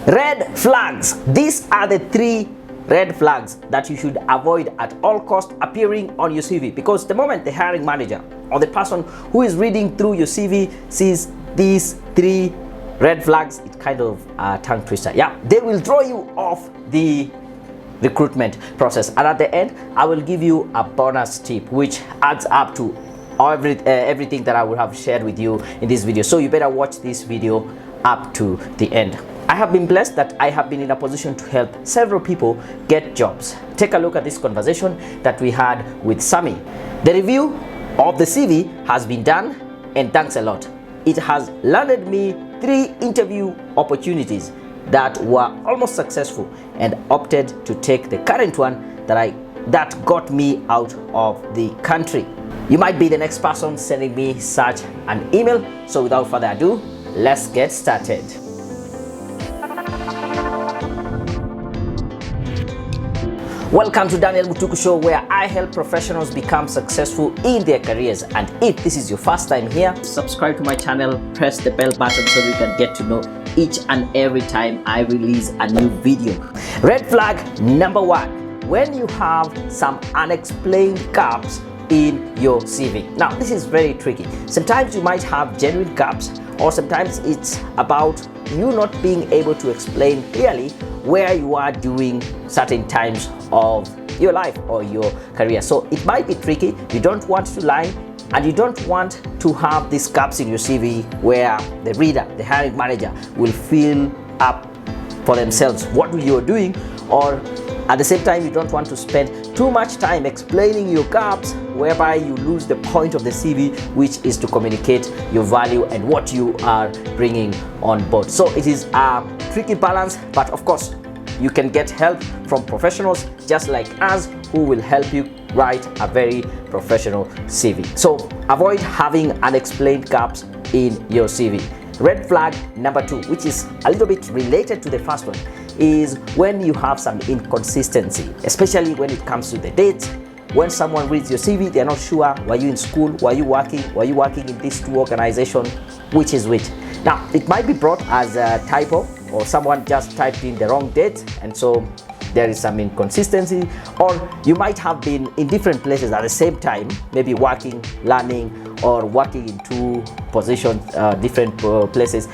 Red flags. These are the 3 red flags that you should avoid at all costs appearing on your CV, because the moment the hiring manager or the person who is reading through your CV sees these 3 red flags, it kind of tongue twister. Yeah, they will throw you off the recruitment process. And at the end, I will give you a bonus tip which adds up to everything that I would have shared with you in this video. So you better watch this video up to the end. I have been blessed that I have been in a position to help several people get jobs. Take a look at this conversation that we had with Sammy. The review of the CV has been done, and thanks a lot. It has landed me 3 interview opportunities that were almost successful, and opted to take the current one that got me out of the country. You might be the next person sending me such an email. So without further ado, let's get started. Welcome to Daniel Mutuku Show, where I help professionals become successful in their careers. And if this is your first time here, subscribe to my channel, press the bell button so you can get to know each and every time I release a new video. Red flag number 1, when you have some unexplained gaps in your CV. Now, this is very tricky. Sometimes you might have genuine gaps, or sometimes it's about you not being able to explain clearly where you are during certain times of your life or your career. So it might be tricky. You don't want to lie, and you don't want to have these gaps in your CV where the reader, the hiring manager, will fill up for themselves what you're doing, or at the same time you don't want to spend too much time explaining your gaps whereby you lose the point of the CV, which is to communicate your value and what you are bringing on board. So it is a tricky balance, but of course you can get help from professionals just like us who will help you write a very professional CV. So avoid having unexplained gaps in your CV. Red flag number 2, which is a little bit related to the first one, is when you have some inconsistency, especially when it comes to the dates. When someone reads your CV, they're not sure, were you in school, were you working in these 2 organizations, which is which. Now, it might be brought as a typo, or someone just typed in the wrong date, and so there is some inconsistency. Or you might have been in different places at the same time, maybe working, learning, or working in 2 positions, different places,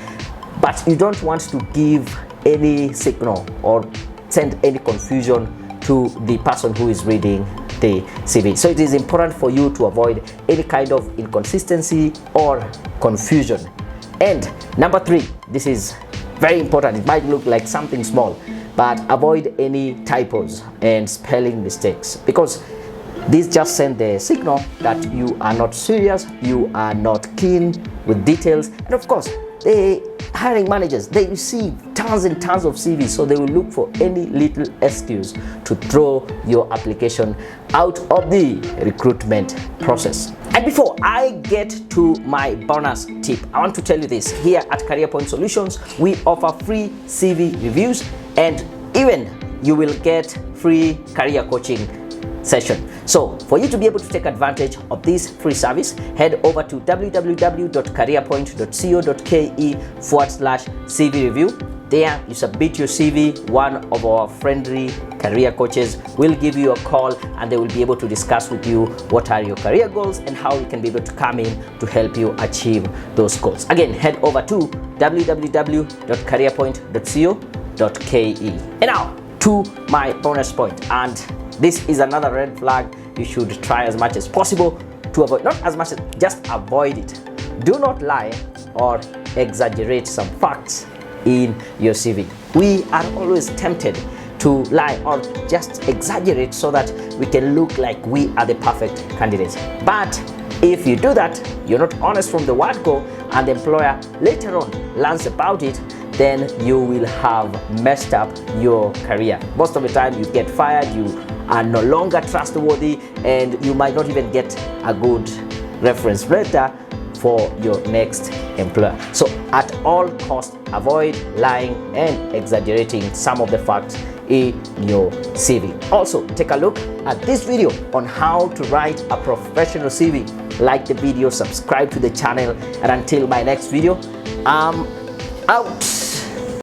but you don't want to give any signal or send any confusion to the person who is reading the CV. So it is important for you to avoid any kind of inconsistency or confusion. And number 3, this is very important. It might look like something small, but avoid any typos and spelling mistakes, because this just send the signal that you are not serious, you are not keen with details. And of course, the hiring managers, they receive tons and tons of CVs, so they will look for any little excuse to throw your application out of the recruitment process. And before I get to my bonus tip, I want to tell you this. Here at Career Point Solutions, we offer free CV reviews, and even you will get free career coaching session. So for you to be able to take advantage of this free service, head over to www.careerpoint.co.ke/CV review. There you submit your CV. One of our friendly career coaches will give you a call, and they will be able to discuss with you what are your career goals and how you can be able to come in to help you achieve those goals. Again, head over to www.careerpoint.co.ke. And now to my bonus point, and this is another red flag you should try as much as possible to avoid. Not as much as, just avoid it. Do not lie or exaggerate some facts in your CV. We are always tempted to lie or just exaggerate so that we can look like we are the perfect candidate. But if you do that, you're not honest from the word go, and the employer later on learns about it, then you will have messed up your career. Most of the time you get fired, you are no longer trustworthy, and you might not even get a good reference letter for your next employer. So at all costs, avoid lying and exaggerating some of the facts in your CV. Also, take a look at this video on how to write a professional CV. Like the video, subscribe to the channel, and until my next video, I'm out.